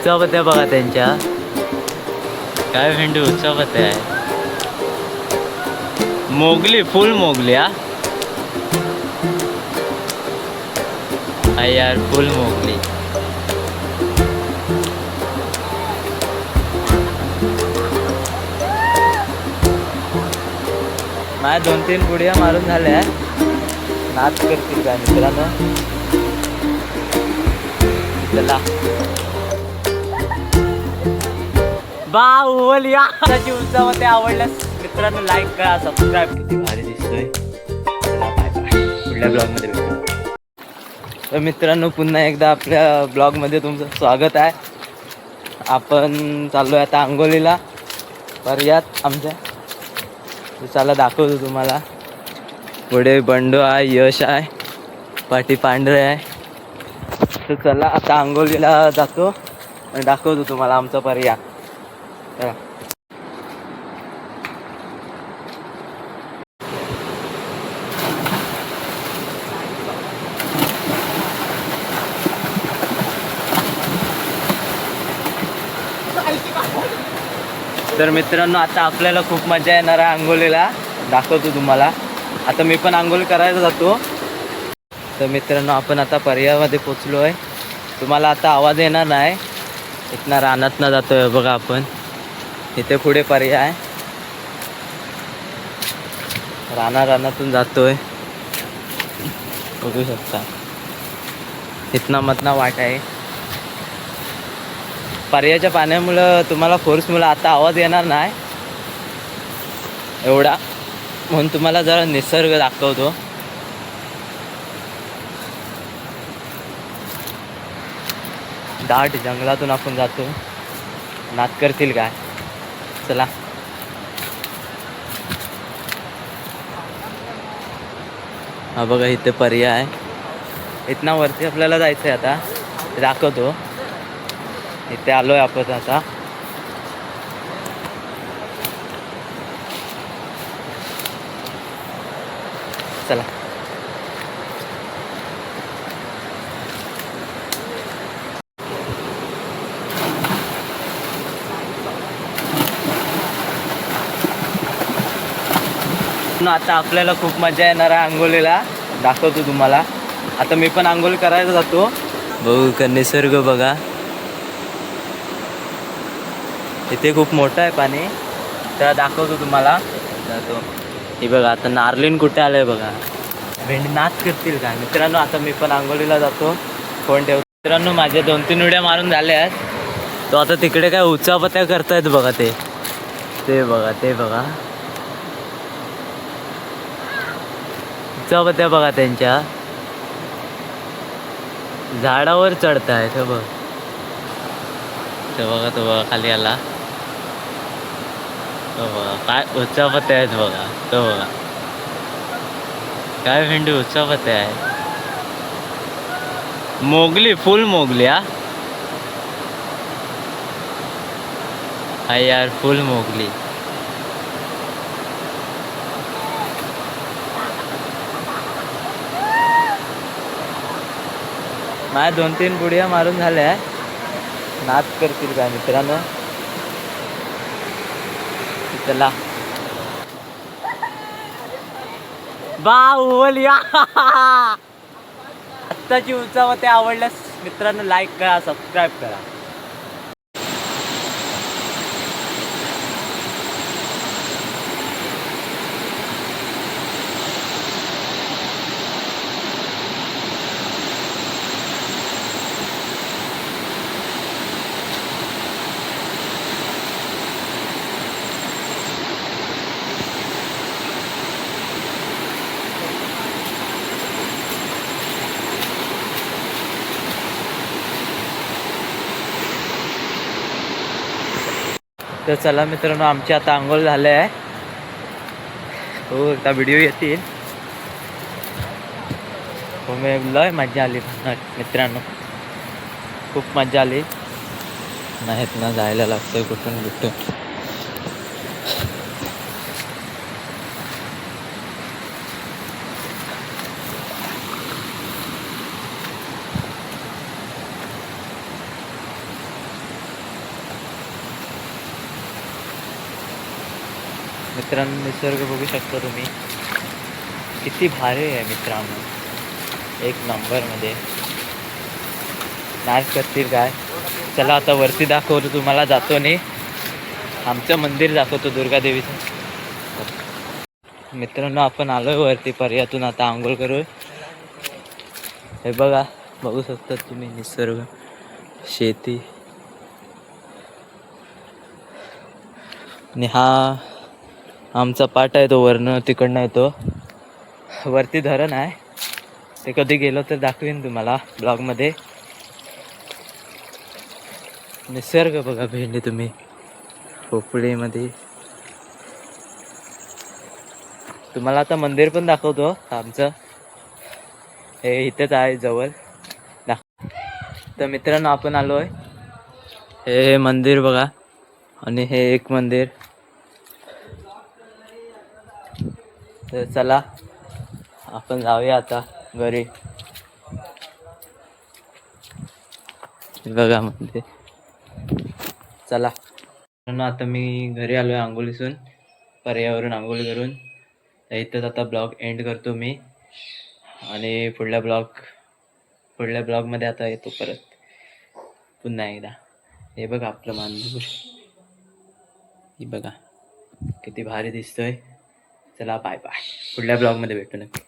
उत्साहपत्या बघा त्यांच्या. काय भेंडी उत्साहपत्या आहे. मोगली फुल मोगली हा यार फुल मोगली. माझ्या 2-3 पुड्या मारून झाल्या. नाच करतील का मित्रांनो. चला बाहुबली या उत्साहामध्ये आवडल्यास मित्रांनो लाईक करा, सबस्क्राईब. किती भारी दिसतोय. चला बाय बाय, पुढल्या ब्लॉगमध्ये भेटू. तर मित्रांनो पुन्हा एकदा आपल्या ब्लॉगमध्ये तुमचं स्वागत आहे. आपण चाललो आहे आता अंगोलीला पर्यात आमच्या. चला दाखवतो तुम्हाला. पुढे बंडू आहे, यश आहे, पाठी पांढरे आहे. तर चला आता अंगोलीला जातो आणि दाखवतो तुम्हाला आमचा पर्या. चला तर मित्रांनो आता आपल्याला खूप मजा येणार आहे अंघोलीला. दाखवतो तुम्हाला. आता मी पण अंघोळ करायला जातो. तर मित्रांनो आपण आता पर्यामध्ये पोचलो आहे. तुम्हाला आता आवाज येणार नाही. इथनं रानातनं जातोय बघा आपण. इथे पुढे पर्याय आहे. रानातून जातोय बघू शकता. इथनं मधनं वाट आहे. पर्याच्या पाण्यामुळं तुम्हाला फोर्समुळं आता आवाज येणार नाही एवढा, म्हणून तुम्हाला जरा निसर्ग दाखवतो. दाट जंगलातून आपण जातो. नाच करतील काय. चला हा बघा इथे पर्याय आहे. इथनं वरती आपल्याला जायचं आहे. आता दाखवतो. इथे आलोय आपण आता. चला आता आपल्याला खूप मजा येणार आहे अंघोलीला. दाखवतो तुम्हाला. आता मी पण अंघोळ करायला जातो. बघू का निसर्ग बघा. इथे खूप मोठं आहे पाणी. तर दाखवतो तुम्हाला. जातो हे बघा. आता नार्लिन कुठे आलंय बघा. भेंडी नाच करतील का मित्रांनो. आता मी पण अंघोलीला जातो. फोन ठेवतो. मित्रांनो माझ्या 2-3 उड्या मारून झाल्या आहेत. तो आता तिकडे काय उत्साहपत्या करतायत बघा. ते बघा उत्साहपत्या बघा त्यांच्या. झाडावर चढतायत. हे बघ तो बघा खाली आला. तो बघा काय उत्साहपत्या आहेत बघा. तो बघा काय भेंडी उत्साहपत्या आहे. मोगली फुल मोगली हा यार फुल मोगली. माझ्या 2-3 पुड्या मारून झाल्या. नाच करतील का मित्रांनो. चला बाहुबली या आत्ताची उत्साहामध्ये आवडल्यास मित्रांनो लाईक करा, सबस्क्राईब करा. तर चला मित्रांनो आमची आता आंघोळ झाले आहे. हो आता व्हिडिओ येतील. हो मी लय मजा आली मित्रांनो. खूप मजा आली. नाहीत ना जायला लागतंय कुठून. मित्रांनो निसर्ग बघू शकता तुम्ही, किती भारी आहे मित्रांनो, एक नंबरमध्ये. नाच करतील काय. चला आता वरती दाखवतो तुम्हाला, जातो नाही आमचं मंदिर दाखवतो दुर्गादेवीचं. मित्रांनो आपण आलोय वरती पर्यातून, आता आंघोळ करू. हे बघा, बघू शकतात तुम्ही निसर्ग, शेती. आणि हा आमचा पाट आहे, तो वरनं तिकडनं येतो. वरती धरण आहे, ते कधी गेलो तर दाखवेन तुम्हाला ब्लॉगमध्ये. निसर्ग बघा भेंडी तुम्ही, खोपडीमध्ये. तुम्हाला आता मंदिर पण दाखवतो आमचं, हे इथेच आहे जवळ. तर मित्रांनो आपण आलो आहे, हे मंदिर बघा, आणि हे एक मंदिर. तर चला आपण जाऊया आता घरी. बघा मंदिर. चला आता मी घरी आलो आहे आंघोळीतून, पर्यावरण आंघोळी करून. तर इथंच आता ब्लॉग एंड करतो मी, आणि पुढल्या ब्लॉगमध्ये आता येतो परत पुन्हा एकदा. हे बघा आपलं मंदिर, हे बघा किती भारी दिसतोय. चला बाय बाय, पुढल्या ब्लॉगमध्ये भेटू नक्की.